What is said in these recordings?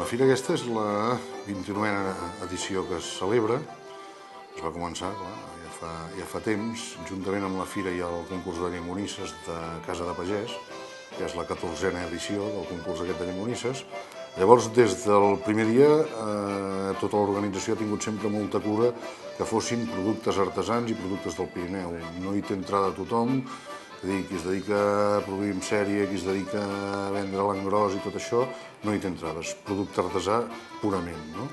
La fira aquesta és la 29a edició que es celebra. Es va començar, clar, ja fa temps, juntament amb la fira i el concurs de llonganisses de Casa de Pagès, que és la 14a edició del concurs aquest de llonganisses. Llavors, des del primer dia, tota l'organització ha tingut sempre molta cura que fossin productes artesans i productes del Pirineu. No hi té entrada tothom, qui es dedica a produir en sèrie, qui es dedica a vendre a l'engròs i tot això, no hi té entrada, és producte artesà purament, no?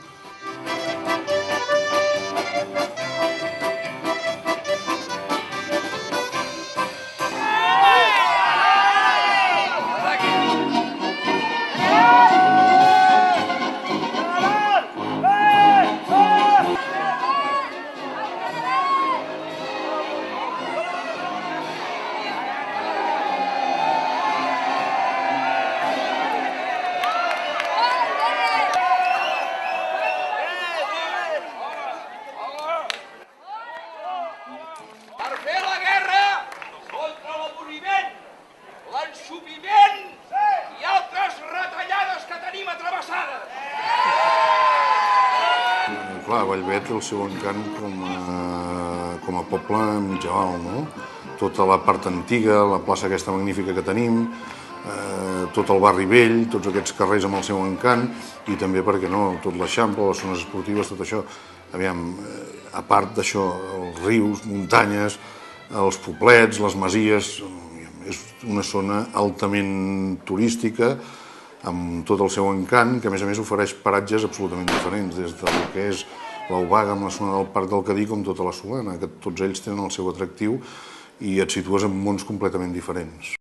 Per fer la guerra contra l'avorriment, l'ensopiment i altres retallades que tenim atrevessades. Clar, Bellver té el seu encant com a poble mitjaval, no? Tota la part antiga, la plaça aquesta magnífica que tenim, tot el barri vell, tots aquests carrers amb el seu encant i també, per què no, tot l'Eixample, les zones esportives, tot això. Aviam, a part d'això, els rius, muntanyes, els poblets, les masies, és una zona altament turística, amb tot el seu encant, que a més ofereix paratges absolutament diferents, des del que és l'Obaga amb la zona del Parc del Cadí com tota la Solana, que tots ells tenen el seu atractiu i et situes en mons completament diferents.